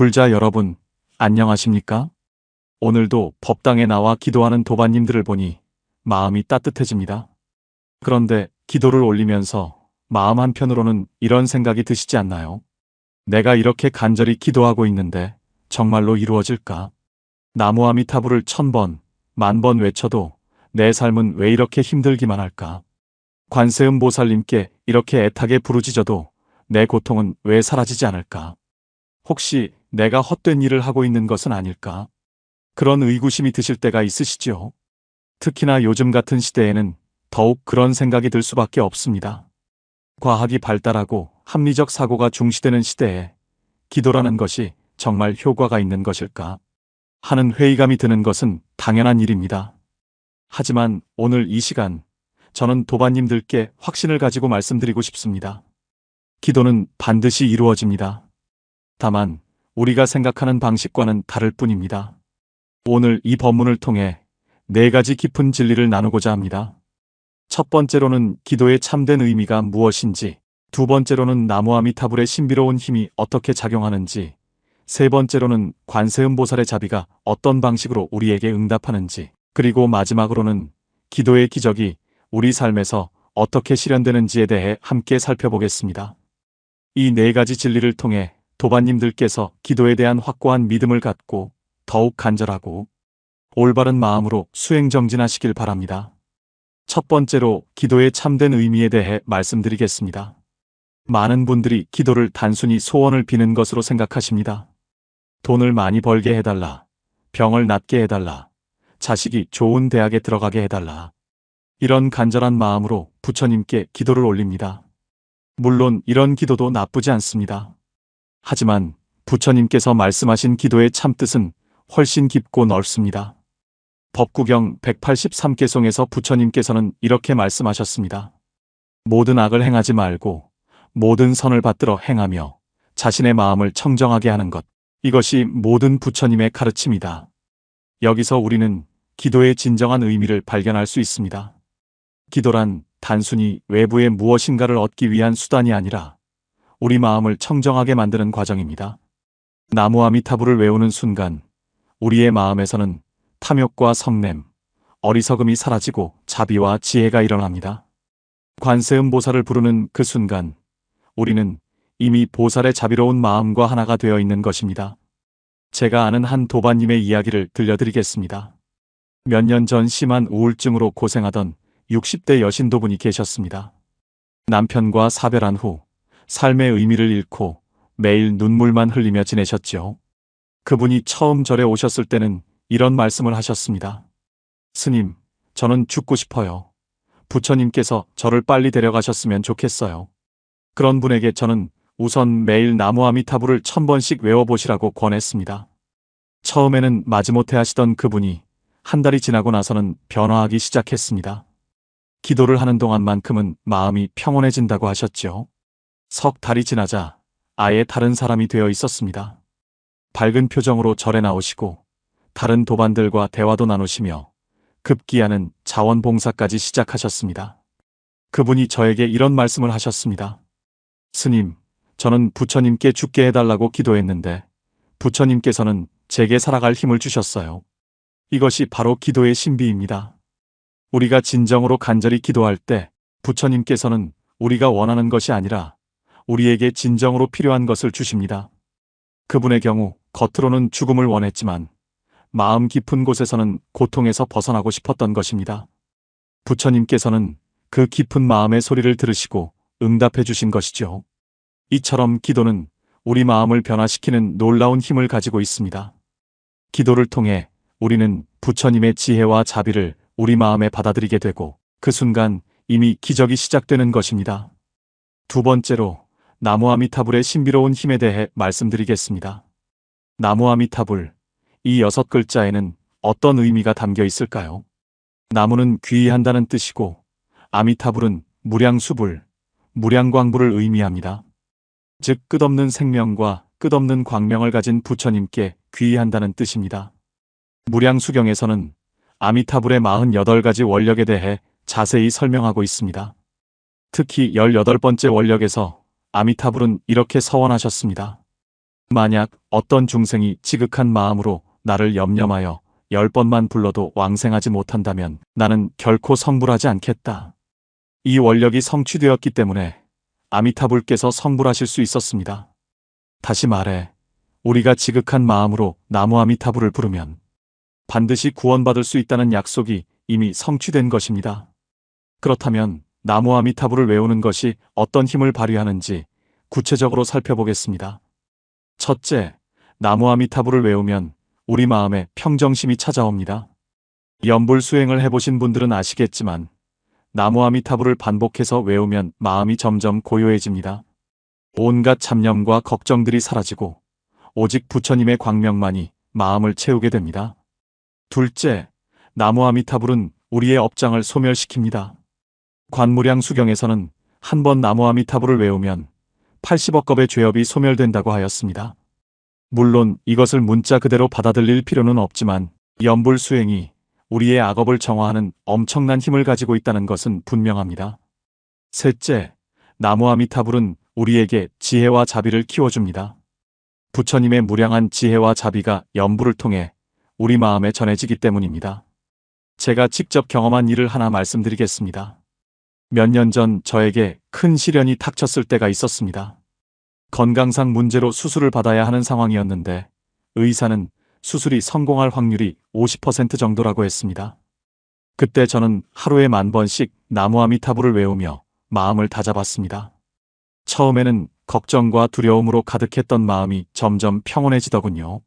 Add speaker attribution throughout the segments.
Speaker 1: 불자 여러분, 안녕하십니까? 오늘도 법당에 나와 기도하는 도반님들을 보니 마음이 따뜻해집니다. 그런데 기도를 올리면서 마음 한편으로는 이런 생각이 드시지 않나요? 내가 이렇게 간절히 기도하고 있는데 정말로 이루어질까? 나무아미타불을 1000번, 10,000번 외쳐도 내 삶은 왜 이렇게 힘들기만 할까? 관세음보살님께 이렇게 애타게 부르짖어도 내 고통은 왜 사라지지 않을까? 혹시 내가 헛된 일을 하고 있는 것은 아닐까? 그런 의구심이 드실 때가 있으시죠? 특히나 요즘 같은 시대에는 더욱 그런 생각이 들 수밖에 없습니다. 과학이 발달하고 합리적 사고가 중시되는 시대에 기도라는 것이 정말 효과가 있는 것일까? 하는 회의감이 드는 것은 당연한 일입니다. 하지만 오늘 이 시간 저는 도반님들께 확신을 가지고 말씀드리고 싶습니다. 기도는 반드시 이루어집니다. 다만 우리가 생각하는 방식과는 다를 뿐입니다. 오늘 이 법문을 통해 4가지 깊은 진리를 나누고자 합니다. 첫 번째로는 기도의 참된 의미가 무엇인지, 두 번째로는 나무아미타불의 신비로운 힘이 어떻게 작용하는지, 세 번째로는 관세음보살의 자비가 어떤 방식으로 우리에게 응답하는지, 그리고 마지막으로는 기도의 기적이 우리 삶에서 어떻게 실현되는지에 대해 함께 살펴보겠습니다. 이 4가지 진리를 통해 도반님들께서 기도에 대한 확고한 믿음을 갖고 더욱 간절하고 올바른 마음으로 수행정진하시길 바랍니다. 첫 번째로 기도의 참된 의미에 대해 말씀드리겠습니다. 많은 분들이 기도를 단순히 소원을 비는 것으로 생각하십니다. 돈을 많이 벌게 해달라, 병을 낫게 해달라, 자식이 좋은 대학에 들어가게 해달라. 이런 간절한 마음으로 부처님께 기도를 올립니다. 물론 이런 기도도 나쁘지 않습니다. 하지만 부처님께서 말씀하신 기도의 참뜻은 훨씬 깊고 넓습니다. 법구경 183개송에서 부처님께서는 이렇게 말씀하셨습니다. 모든 악을 행하지 말고 모든 선을 받들어 행하며 자신의 마음을 청정하게 하는 것. 이것이 모든 부처님의 가르침이다. 여기서 우리는 기도의 진정한 의미를 발견할 수 있습니다. 기도란 단순히 외부의 무엇인가를 얻기 위한 수단이 아니라 우리 마음을 청정하게 만드는 과정입니다. 나무아미타불을 외우는 순간 우리의 마음에서는 탐욕과 성냄, 어리석음이 사라지고 자비와 지혜가 일어납니다. 관세음보살을 부르는 그 순간 우리는 이미 보살의 자비로운 마음과 하나가 되어 있는 것입니다. 제가 아는 한 도반님의 이야기를 들려드리겠습니다. 몇 년 전 심한 우울증으로 고생하던 60대 여신도분이 계셨습니다. 남편과 사별한 후 삶의 의미를 잃고 매일 눈물만 흘리며 지내셨죠. 그분이 처음 절에 오셨을 때는 이런 말씀을 하셨습니다. 스님, 저는 죽고 싶어요. 부처님께서 저를 빨리 데려가셨으면 좋겠어요. 그런 분에게 저는 우선 매일 나무아미타불을 1000번씩 외워보시라고 권했습니다. 처음에는 마지못해 하시던 그분이 한 달이 지나고 나서는 변화하기 시작했습니다. 기도를 하는 동안만큼은 마음이 평온해진다고 하셨죠. 석 달이 지나자 아예 다른 사람이 되어 있었습니다. 밝은 표정으로 절에 나오시고 다른 도반들과 대화도 나누시며 급기야는 자원봉사까지 시작하셨습니다. 그분이 저에게 이런 말씀을 하셨습니다. 스님, 저는 부처님께 죽게 해달라고 기도했는데 부처님께서는 제게 살아갈 힘을 주셨어요. 이것이 바로 기도의 신비입니다. 우리가 진정으로 간절히 기도할 때 부처님께서는 우리가 원하는 것이 아니라 우리에게 진정으로 필요한 것을 주십니다. 그분의 경우 겉으로는 죽음을 원했지만 마음 깊은 곳에서는 고통에서 벗어나고 싶었던 것입니다. 부처님께서는 그 깊은 마음의 소리를 들으시고 응답해 주신 것이죠. 이처럼 기도는 우리 마음을 변화시키는 놀라운 힘을 가지고 있습니다. 기도를 통해 우리는 부처님의 지혜와 자비를 우리 마음에 받아들이게 되고 그 순간 이미 기적이 시작되는 것입니다. 두 번째로 나무아미타불의 신비로운 힘에 대해 말씀드리겠습니다. 나무아미타불, 이 6글자에는 어떤 의미가 담겨 있을까요? 나무는 귀의한다는 뜻이고 아미타불은 무량수불, 무량광불을 의미합니다. 즉 끝없는 생명과 끝없는 광명을 가진 부처님께 귀의한다는 뜻입니다. 무량수경에서는 아미타불의 48가지 원력에 대해 자세히 설명하고 있습니다. 특히 18번째 원력에서 아미타불은 이렇게 서원하셨습니다. 만약 어떤 중생이 지극한 마음으로 나를 염려하여 10번만 불러도 왕생하지 못한다면 나는 결코 성불하지 않겠다. 이 원력이 성취되었기 때문에 아미타불께서 성불하실 수 있었습니다. 다시 말해, 우리가 지극한 마음으로 나무 아미타불을 부르면 반드시 구원받을 수 있다는 약속이 이미 성취된 것입니다. 그렇다면 나무 아미타불을 외우는 것이 어떤 힘을 발휘하는지 구체적으로 살펴보겠습니다. 첫째, 나무 아미타불을 외우면 우리 마음에 평정심이 찾아옵니다. 염불 수행을 해보신 분들은 아시겠지만 나무 아미타불을 반복해서 외우면 마음이 점점 고요해집니다. 온갖 잡념과 걱정들이 사라지고 오직 부처님의 광명만이 마음을 채우게 됩니다. 둘째, 나무 아미타불은 우리의 업장을 소멸시킵니다. 관무량 수경에서는 한 번 나무 아미타불을 외우면 80억 겁의 죄업이 소멸된다고 하였습니다. 물론 이것을 문자 그대로 받아들일 필요는 없지만 염불 수행이 우리의 악업을 정화하는 엄청난 힘을 가지고 있다는 것은 분명합니다. 셋째, 나무 아미타불은 우리에게 지혜와 자비를 키워줍니다. 부처님의 무량한 지혜와 자비가 염불을 통해 우리 마음에 전해지기 때문입니다. 제가 직접 경험한 일을 하나 말씀드리겠습니다. 몇 년 전 저에게 큰 시련이 닥쳤을 때가 있었습니다. 건강상 문제로 수술을 받아야 하는 상황이었는데 의사는 수술이 성공할 확률이 50% 정도라고 했습니다. 그때 저는 하루에 10,000번씩 나무 아미타불을 외우며 마음을 다잡았습니다. 처음에는 걱정과 두려움으로 가득했던 마음이 점점 평온해지더군요.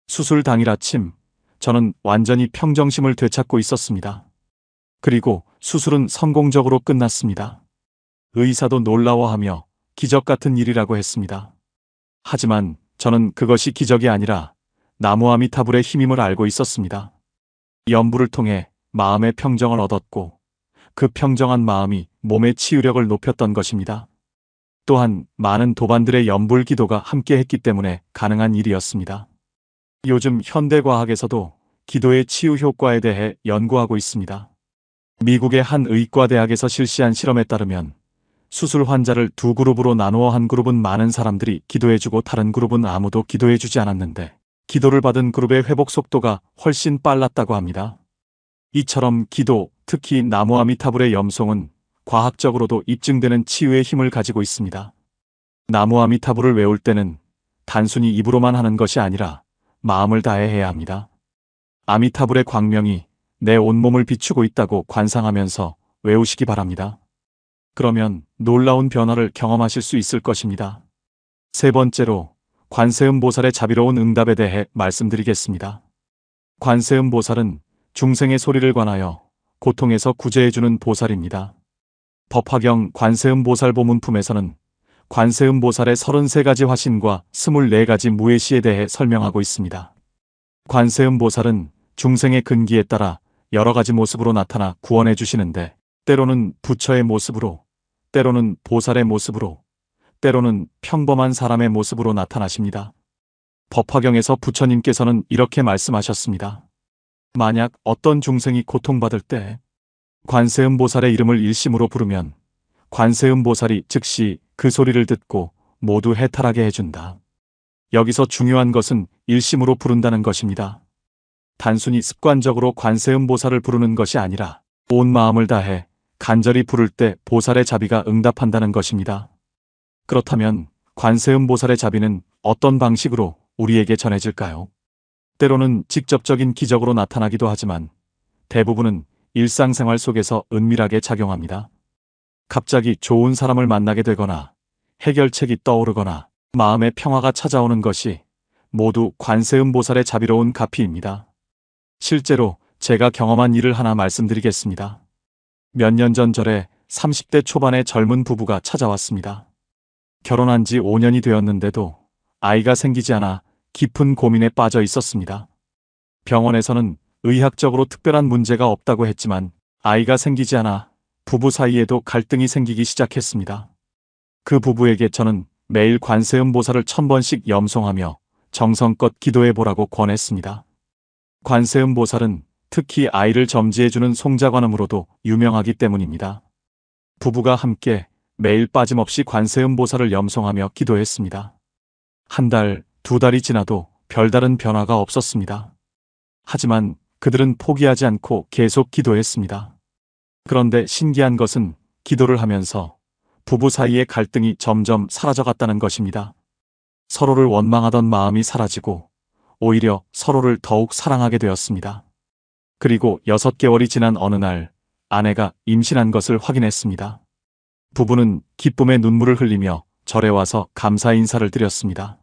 Speaker 1: 수술 당일 아침, 저는 완전히 평정심을 되찾고 있었습니다. 그리고 수술은 성공적으로 끝났습니다. 의사도 놀라워하며 기적 같은 일이라고 했습니다. 하지만 저는 그것이 기적이 아니라 나무 아미타불의 힘임을 알고 있었습니다. 염불을 통해 마음의 평정을 얻었고 그 평정한 마음이 몸의 치유력을 높였던 것입니다. 또한 많은 도반들의 염불 기도가 함께했기 때문에 가능한 일이었습니다. 요즘 현대과학에서도 기도의 치유 효과에 대해 연구하고 있습니다. 미국의 한 의과대학에서 실시한 실험에 따르면 수술 환자를 두 그룹으로 나누어 한 그룹은 많은 사람들이 기도해주고 다른 그룹은 아무도 기도해주지 않았는데 기도를 받은 그룹의 회복 속도가 훨씬 빨랐다고 합니다. 이처럼 기도, 특히 나무 아미타불의 염송은 과학적으로도 입증되는 치유의 힘을 가지고 있습니다. 나무 아미타불을 외울 때는 단순히 입으로만 하는 것이 아니라 마음을 다해 해야 합니다. 아미타불의 광명이 내 온몸을 비추고 있다고 관상하면서 외우시기 바랍니다. 그러면 놀라운 변화를 경험하실 수 있을 것입니다. 세 번째로 관세음보살의 자비로운 응답에 대해 말씀드리겠습니다. 관세음보살은 중생의 소리를 관하여 고통에서 구제해주는 보살입니다. 법화경 관세음보살 보문품에서는 관세음보살의 33가지 화신과 24가지 무예시에 대해 설명하고 있습니다. 관세음보살은 중생의 근기에 따라 여러 가지 모습으로 나타나 구원해 주시는데 때로는 부처의 모습으로, 때로는 보살의 모습으로, 때로는 평범한 사람의 모습으로 나타나십니다. 법화경에서 부처님께서는 이렇게 말씀하셨습니다. 만약 어떤 중생이 고통받을 때 관세음보살의 이름을 일심으로 부르면 관세음보살이 즉시 그 소리를 듣고 모두 해탈하게 해준다. 여기서 중요한 것은 일심으로 부른다는 것입니다. 단순히 습관적으로 관세음보살을 부르는 것이 아니라 온 마음을 다해 간절히 부를 때 보살의 자비가 응답한다는 것입니다. 그렇다면 관세음보살의 자비는 어떤 방식으로 우리에게 전해질까요? 때로는 직접적인 기적으로 나타나기도 하지만 대부분은 일상생활 속에서 은밀하게 작용합니다. 갑자기 좋은 사람을 만나게 되거나 해결책이 떠오르거나 마음의 평화가 찾아오는 것이 모두 관세음보살의 자비로운 가피입니다. 실제로 제가 경험한 일을 하나 말씀드리겠습니다. 몇 년 전 절에 30대 초반의 젊은 부부가 찾아왔습니다. 결혼한 지 5년이 되었는데도 아이가 생기지 않아 깊은 고민에 빠져 있었습니다. 병원에서는 의학적으로 특별한 문제가 없다고 했지만 아이가 생기지 않아 부부 사이에도 갈등이 생기기 시작했습니다. 그 부부에게 저는 매일 관세음보살을 1000번씩 염송하며 정성껏 기도해보라고 권했습니다. 관세음보살은 특히 아이를 점지해주는 송자관음으로도 유명하기 때문입니다. 부부가 함께 매일 빠짐없이 관세음보살을 염송하며 기도했습니다. 한 달, 2달이 지나도 별다른 변화가 없었습니다. 하지만 그들은 포기하지 않고 계속 기도했습니다. 그런데 신기한 것은 기도를 하면서 부부 사이의 갈등이 점점 사라져갔다는 것입니다. 서로를 원망하던 마음이 사라지고 오히려 서로를 더욱 사랑하게 되었습니다. 그리고 6개월이 지난 어느 날 아내가 임신한 것을 확인했습니다. 부부는 기쁨의 눈물을 흘리며 절에 와서 감사 인사를 드렸습니다.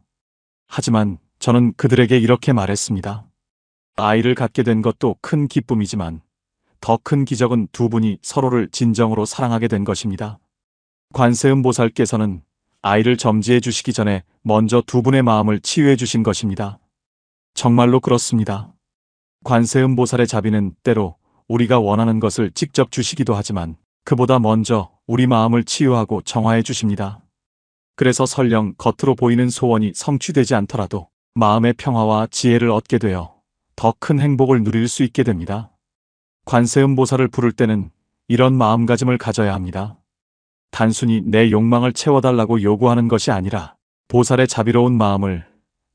Speaker 1: 하지만 저는 그들에게 이렇게 말했습니다. 아이를 갖게 된 것도 큰 기쁨이지만 더 큰 기적은 두 분이 서로를 진정으로 사랑하게 된 것입니다. 관세음보살께서는 아이를 점지해 주시기 전에 먼저 두 분의 마음을 치유해 주신 것입니다. 정말로 그렇습니다. 관세음보살의 자비는 때로 우리가 원하는 것을 직접 주시기도 하지만 그보다 먼저 우리 마음을 치유하고 정화해 주십니다. 그래서 설령 겉으로 보이는 소원이 성취되지 않더라도 마음의 평화와 지혜를 얻게 되어 더 큰 행복을 누릴 수 있게 됩니다. 관세음보살을 부를 때는 이런 마음가짐을 가져야 합니다. 단순히 내 욕망을 채워달라고 요구하는 것이 아니라 보살의 자비로운 마음을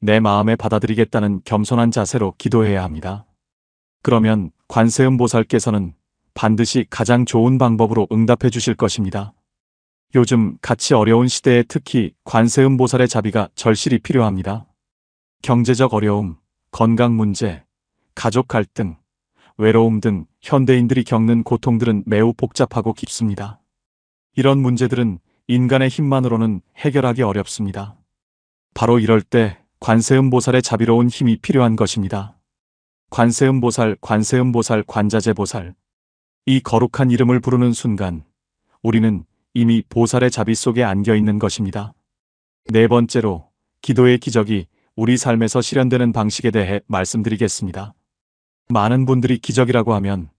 Speaker 1: 내 마음에 받아들이겠다는 겸손한 자세로 기도해야 합니다. 그러면 관세음보살께서는 반드시 가장 좋은 방법으로 응답해 주실 것입니다. 요즘 같이 어려운 시대에 특히 관세음보살의 자비가 절실히 필요합니다. 경제적 어려움, 건강 문제, 가족 갈등, 외로움 등 현대인들이 겪는 고통들은 매우 복잡하고 깊습니다. 이런 문제들은 인간의 힘만으로는 해결하기 어렵습니다. 바로 이럴 때 관세음보살의 자비로운 힘이 필요한 것입니다. 관세음보살, 관세음보살, 관자재보살. 이 거룩한 이름을 부르는 순간 우리는 이미 보살의 자비 속에 안겨 있는 것입니다. 네 번째로 기도의 기적이 우리 삶에서 실현되는 방식에 대해 말씀드리겠습니다. 많은 분들이 기적이라고 하면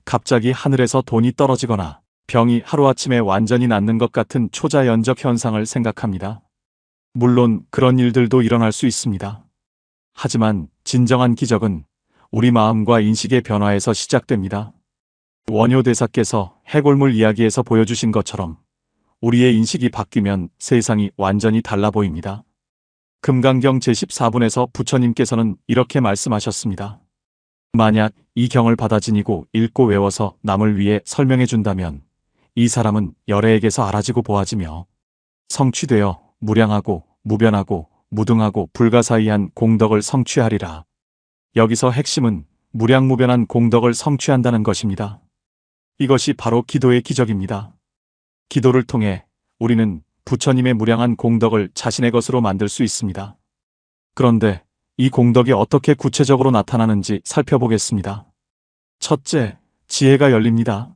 Speaker 1: 갑자기 하늘에서 돈이 떨어지거나 병이 하루아침에 완전히 낫는 것 같은 초자연적 현상을 생각합니다. 물론 그런 일들도 일어날 수 있습니다. 하지만 진정한 기적은 우리 마음과 인식의 변화에서 시작됩니다. 원효대사께서 해골물 이야기에서 보여주신 것처럼 우리의 인식이 바뀌면 세상이 완전히 달라 보입니다. 금강경 제14분에서 부처님께서는 이렇게 말씀하셨습니다. 만약 이 경을 받아 지니고 읽고 외워서 남을 위해 설명해 준다면 이 사람은 열애에게서 알아지고 보아지며 성취되어 무량하고 무변하고 무등하고 불가사의한 공덕을 성취하리라. 여기서 핵심은 무량무변한 공덕을 성취한다는 것입니다. 이것이 바로 기도의 기적입니다. 기도를 통해 우리는 부처님의 무량한 공덕을 자신의 것으로 만들 수 있습니다. 그런데 이 공덕이 어떻게 구체적으로 나타나는지 살펴보겠습니다. 첫째, 지혜가 열립니다.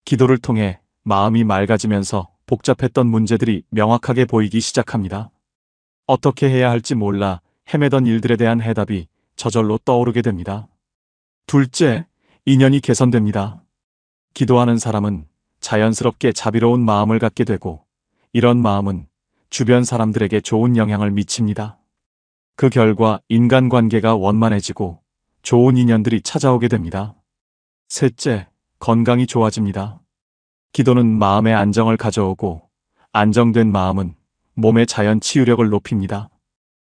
Speaker 1: 기도를 통해 마음이 맑아지면서 복잡했던 문제들이 명확하게 보이기 시작합니다. 어떻게 해야 할지 몰라 헤매던 일들에 대한 해답이 저절로 떠오르게 됩니다. 둘째, 인연이 개선됩니다. 기도하는 사람은 자연스럽게 자비로운 마음을 갖게 되고 이런 마음은 주변 사람들에게 좋은 영향을 미칩니다. 그 결과 인간관계가 원만해지고 좋은 인연들이 찾아오게 됩니다. 셋째, 건강이 좋아집니다. 기도는 마음의 안정을 가져오고 안정된 마음은 몸의 자연 치유력을 높입니다.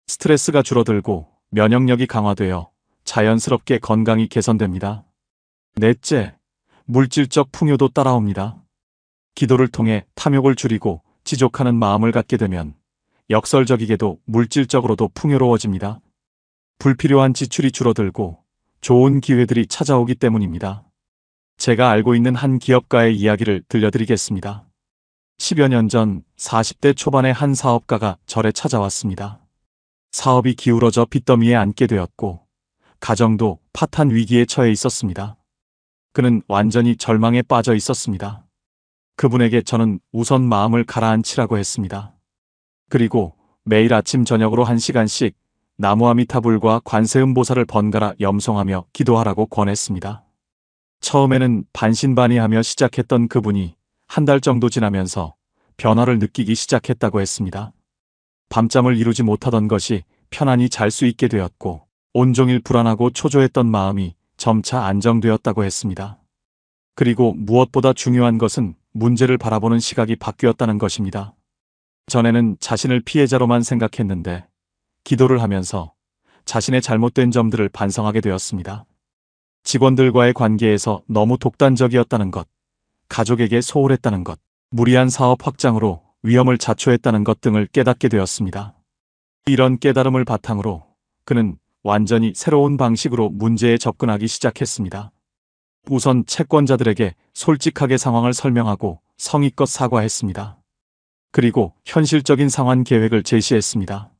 Speaker 1: 스트레스가 줄어들고 면역력이 강화되어 자연스럽게 건강이 개선됩니다. 넷째, 물질적 풍요도 따라옵니다. 기도를 통해 탐욕을 줄이고 지족하는 마음을 갖게 되면 역설적이게도 물질적으로도 풍요로워집니다. 불필요한 지출이 줄어들고 좋은 기회들이 찾아오기 때문입니다. 제가 알고 있는 한 기업가의 이야기를 들려드리겠습니다. 10여 년 전 40대 초반의 한 사업가가 절에 찾아왔습니다. 사업이 기울어져 빚더미에 앉게 되었고 가정도 파탄 위기에 처해 있었습니다. 그는 완전히 절망에 빠져 있었습니다. 그분에게 저는 우선 마음을 가라앉히라고 했습니다. 그리고 매일 아침 저녁으로 1시간씩 나무아미타불과 관세음보살을 번갈아 염송하며 기도하라고 권했습니다. 처음에는 반신반의하며 시작했던 그분이 한 달 정도 지나면서 변화를 느끼기 시작했다고 했습니다. 밤잠을 이루지 못하던 것이 편안히 잘 수 있게 되었고 온종일 불안하고 초조했던 마음이 점차 안정되었다고 했습니다. 그리고 무엇보다 중요한 것은 문제를 바라보는 시각이 바뀌었다는 것입니다. 전에는 자신을 피해자로만 생각했는데 기도를 하면서 자신의 잘못된 점들을 반성하게 되었습니다. 직원들과의 관계에서 너무 독단적이었다는 것, 가족에게 소홀했다는 것, 무리한 사업 확장으로 위험을 자초했다는 것 등을 깨닫게 되었습니다. 이런 깨달음을 바탕으로 그는 완전히 새로운 방식으로 문제에 접근하기 시작했습니다. 우선 채권자들에게 솔직하게 상황을 설명하고 성의껏 사과했습니다. 그리고 현실적인 상환 계획을 제시했습니다.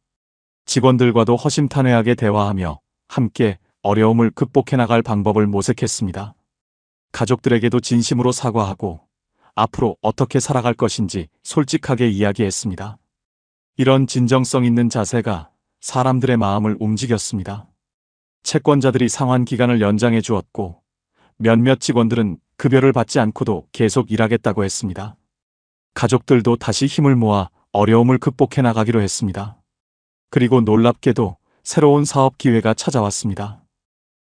Speaker 1: 직원들과도 허심탄회하게 대화하며 함께 어려움을 극복해 나갈 방법을 모색했습니다. 가족들에게도 진심으로 사과하고 앞으로 어떻게 살아갈 것인지 솔직하게 이야기했습니다. 이런 진정성 있는 자세가 사람들의 마음을 움직였습니다. 채권자들이 상환 기간을 연장해 주었고 몇몇 직원들은 급여를 받지 않고도 계속 일하겠다고 했습니다. 가족들도 다시 힘을 모아 어려움을 극복해 나가기로 했습니다. 그리고 놀랍게도 새로운 사업 기회가 찾아왔습니다.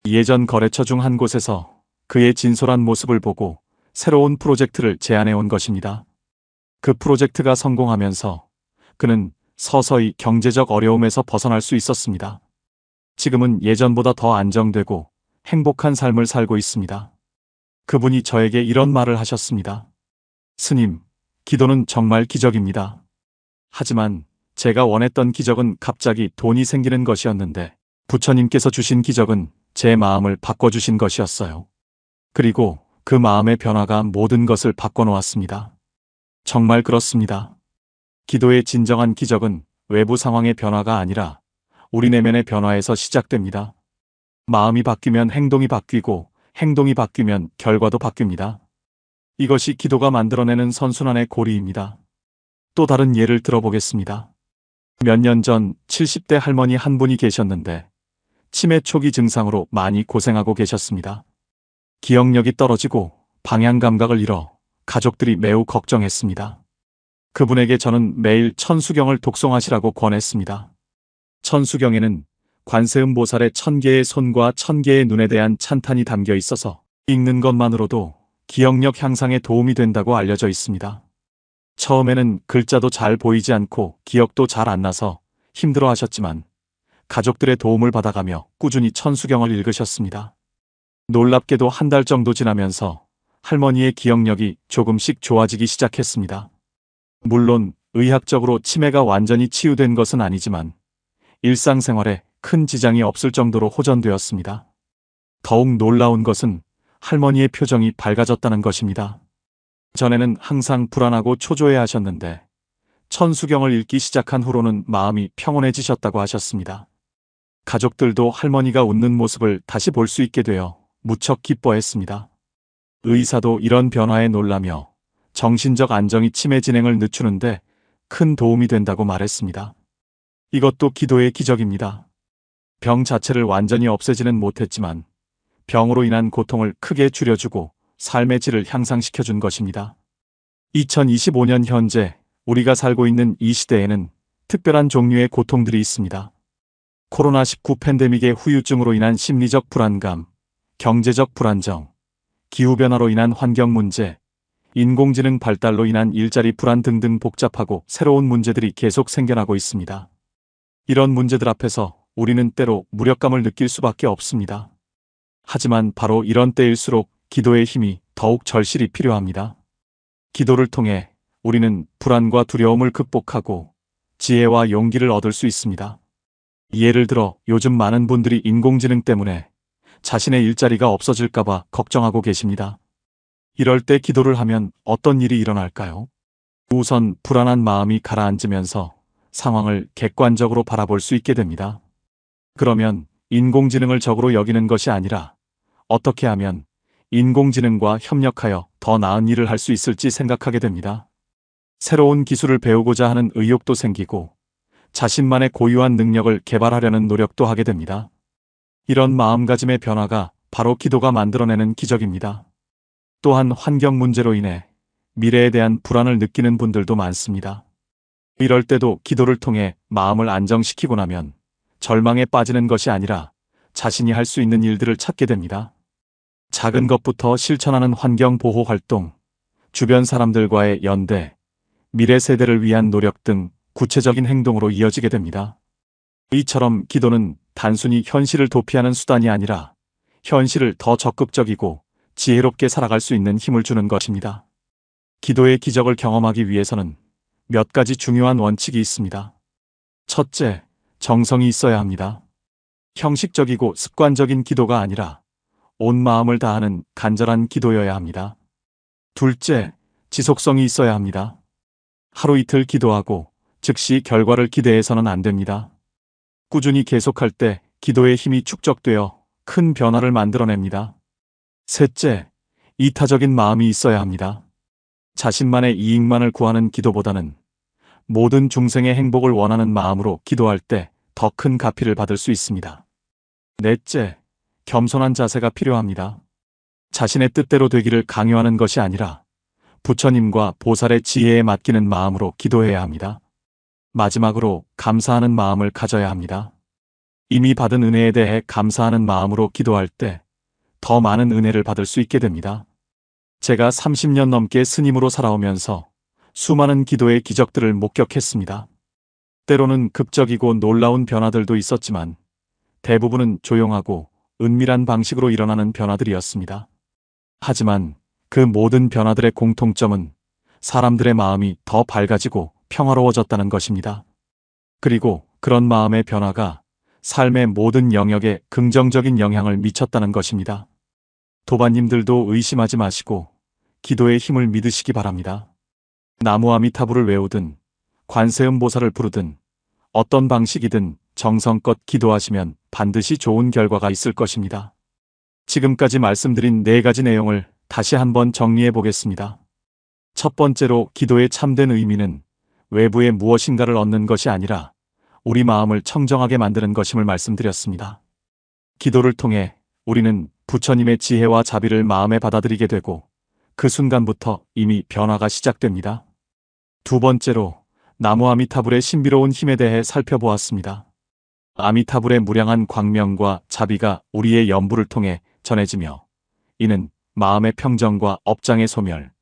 Speaker 1: 예전 거래처 중 한 곳에서 그의 진솔한 모습을 보고 새로운 프로젝트를 제안해 온 것입니다. 그 프로젝트가 성공하면서 그는 서서히 경제적 어려움에서 벗어날 수 있었습니다. 지금은 예전보다 더 안정되고 행복한 삶을 살고 있습니다. 그분이 저에게 이런 말을 하셨습니다. 스님, 기도는 정말 기적입니다. 하지만 제가 원했던 기적은 갑자기 돈이 생기는 것이었는데 부처님께서 주신 기적은 제 마음을 바꿔주신 것이었어요. 그리고 그 마음의 변화가 모든 것을 바꿔놓았습니다. 정말 그렇습니다. 기도의 진정한 기적은 외부 상황의 변화가 아니라 우리 내면의 변화에서 시작됩니다. 마음이 바뀌면 행동이 바뀌고 행동이 바뀌면 결과도 바뀝니다. 이것이 기도가 만들어내는 선순환의 고리입니다. 또 다른 예를 들어보겠습니다. 몇 년 전 70대 할머니 한 분이 계셨는데 치매 초기 증상으로 많이 고생하고 계셨습니다. 기억력이 떨어지고 방향 감각을 잃어 가족들이 매우 걱정했습니다. 그분에게 저는 매일 천수경을 독송하시라고 권했습니다. 천수경에는 관세음보살의 1000개의 손과 1000개의 눈에 대한 찬탄이 담겨 있어서 읽는 것만으로도 기억력 향상에 도움이 된다고 알려져 있습니다. 처음에는 글자도 잘 보이지 않고 기억도 잘 안 나서 힘들어 하셨지만 가족들의 도움을 받아가며 꾸준히 천수경을 읽으셨습니다. 놀랍게도 한 달 정도 지나면서 할머니의 기억력이 조금씩 좋아지기 시작했습니다. 물론 의학적으로 치매가 완전히 치유된 것은 아니지만 일상생활에 큰 지장이 없을 정도로 호전되었습니다. 더욱 놀라운 것은 할머니의 표정이 밝아졌다는 것입니다. 전에는 항상 불안하고 초조해 하셨는데 천수경을 읽기 시작한 후로는 마음이 평온해지셨다고 하셨습니다. 가족들도 할머니가 웃는 모습을 다시 볼 수 있게 되어 무척 기뻐했습니다. 의사도 이런 변화에 놀라며 정신적 안정이 치매 진행을 늦추는데 큰 도움이 된다고 말했습니다. 이것도 기도의 기적입니다. 병 자체를 완전히 없애지는 못했지만 병으로 인한 고통을 크게 줄여주고 삶의 질을 향상시켜준 것입니다. 2025년 현재 우리가 살고 있는 이 시대에는 특별한 종류의 고통들이 있습니다. 코로나19 팬데믹의 후유증으로 인한 심리적 불안감, 경제적 불안정, 기후변화로 인한 환경 문제, 인공지능 발달로 인한 일자리 불안 등등 복잡하고 새로운 문제들이 계속 생겨나고 있습니다. 이런 문제들 앞에서 우리는 때로 무력감을 느낄 수밖에 없습니다. 하지만 바로 이런 때일수록 기도의 힘이 더욱 절실히 필요합니다. 기도를 통해 우리는 불안과 두려움을 극복하고 지혜와 용기를 얻을 수 있습니다. 예를 들어 요즘 많은 분들이 인공지능 때문에 자신의 일자리가 없어질까봐 걱정하고 계십니다. 이럴 때 기도를 하면 어떤 일이 일어날까요? 우선 불안한 마음이 가라앉으면서 상황을 객관적으로 바라볼 수 있게 됩니다. 그러면 인공지능을 적으로 여기는 것이 아니라 어떻게 하면 인공지능과 협력하여 더 나은 일을 할 수 있을지 생각하게 됩니다. 새로운 기술을 배우고자 하는 의욕도 생기고 자신만의 고유한 능력을 개발하려는 노력도 하게 됩니다. 이런 마음가짐의 변화가 바로 기도가 만들어내는 기적입니다. 또한 환경 문제로 인해 미래에 대한 불안을 느끼는 분들도 많습니다. 이럴 때도 기도를 통해 마음을 안정시키고 나면 절망에 빠지는 것이 아니라 자신이 할 수 있는 일들을 찾게 됩니다. 작은 것부터 실천하는 환경 보호 활동, 주변 사람들과의 연대, 미래 세대를 위한 노력 등 구체적인 행동으로 이어지게 됩니다. 이처럼 기도는 단순히 현실을 도피하는 수단이 아니라 현실을 더 적극적이고 지혜롭게 살아갈 수 있는 힘을 주는 것입니다. 기도의 기적을 경험하기 위해서는 몇 가지 중요한 원칙이 있습니다. 첫째, 정성이 있어야 합니다. 형식적이고 습관적인 기도가 아니라 온 마음을 다하는 간절한 기도여야 합니다. 둘째, 지속성이 있어야 합니다. 하루 이틀 기도하고 즉시 결과를 기대해서는 안 됩니다. 꾸준히 계속할 때 기도의 힘이 축적되어 큰 변화를 만들어냅니다. 셋째, 이타적인 마음이 있어야 합니다. 자신만의 이익만을 구하는 기도보다는 모든 중생의 행복을 원하는 마음으로 기도할 때 더 큰 가피를 받을 수 있습니다. 넷째, 겸손한 자세가 필요합니다. 자신의 뜻대로 되기를 강요하는 것이 아니라 부처님과 보살의 지혜에 맡기는 마음으로 기도해야 합니다. 마지막으로 감사하는 마음을 가져야 합니다. 이미 받은 은혜에 대해 감사하는 마음으로 기도할 때 더 많은 은혜를 받을 수 있게 됩니다. 제가 30년 넘게 스님으로 살아오면서 수많은 기도의 기적들을 목격했습니다. 때로는 극적이고 놀라운 변화들도 있었지만 대부분은 조용하고 은밀한 방식으로 일어나는 변화들이었습니다. 하지만 그 모든 변화들의 공통점은 사람들의 마음이 더 밝아지고 평화로워졌다는 것입니다. 그리고 그런 마음의 변화가 삶의 모든 영역에 긍정적인 영향을 미쳤다는 것입니다. 도반님들도 의심하지 마시고 기도의 힘을 믿으시기 바랍니다. 나무 아미타불을 외우든 관세음 보살을 부르든 어떤 방식이든 정성껏 기도하시면 반드시 좋은 결과가 있을 것입니다. 지금까지 말씀드린 4가지 내용을 다시 한번 정리해 보겠습니다. 첫 번째로 기도의 참된 의미는 외부의 무엇인가를 얻는 것이 아니라 우리 마음을 청정하게 만드는 것임을 말씀드렸습니다. 기도를 통해 우리는 부처님의 지혜와 자비를 마음에 받아들이게 되고 그 순간부터 이미 변화가 시작됩니다. 두 번째로 나무 아미타불의 신비로운 힘에 대해 살펴보았습니다. 아미타불의 무량한 광명과 자비가 우리의 연부를 통해 전해지며 이는 마음의 평정과 업장의 소멸,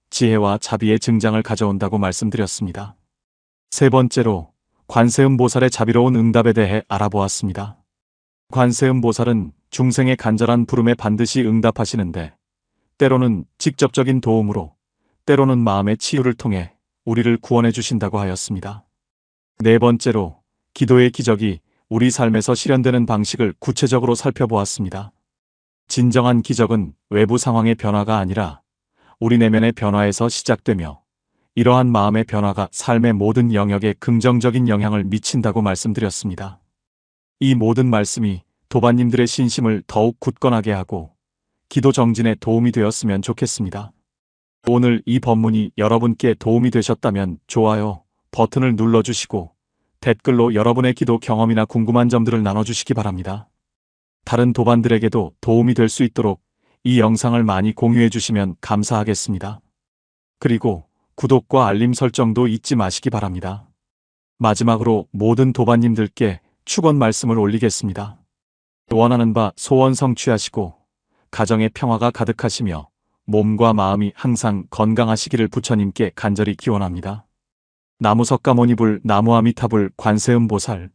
Speaker 1: 지혜와 자비의 증장을 가져온다고 말씀드렸습니다. 세 번째로 관세음 보살의 자비로운 응답에 대해 알아보았습니다. 관세음 보살은 중생의 간절한 부름에 반드시 응답하시는데 때로는 직접적인 도움으로 때로는 마음의 치유를 통해 우리를 구원해 주신다고 하였습니다. 네 번째로 기도의 기적이 우리 삶에서 실현되는 방식을 구체적으로 살펴보았습니다. 진정한 기적은 외부 상황의 변화가 아니라 우리 내면의 변화에서 시작되며 이러한 마음의 변화가 삶의 모든 영역에 긍정적인 영향을 미친다고 말씀드렸습니다. 이 모든 말씀이 도반님들의 신심을 더욱 굳건하게 하고 기도 정진에 도움이 되었으면 좋겠습니다. 오늘 이 법문이 여러분께 도움이 되셨다면 좋아요 버튼을 눌러주시고 댓글로 여러분의 기도 경험이나 궁금한 점들을 나눠주시기 바랍니다. 다른 도반들에게도 도움이 될 수 있도록 이 영상을 많이 공유해 주시면 감사하겠습니다. 그리고 구독과 알림 설정도 잊지 마시기 바랍니다. 마지막으로 모든 도반님들께 축원 말씀을 올리겠습니다. 원하는 바 소원 성취하시고 가정의 평화가 가득하시며 몸과 마음이 항상 건강하시기를 부처님께 간절히 기원합니다. 나무석가모니불 나무아미타불 관세음보살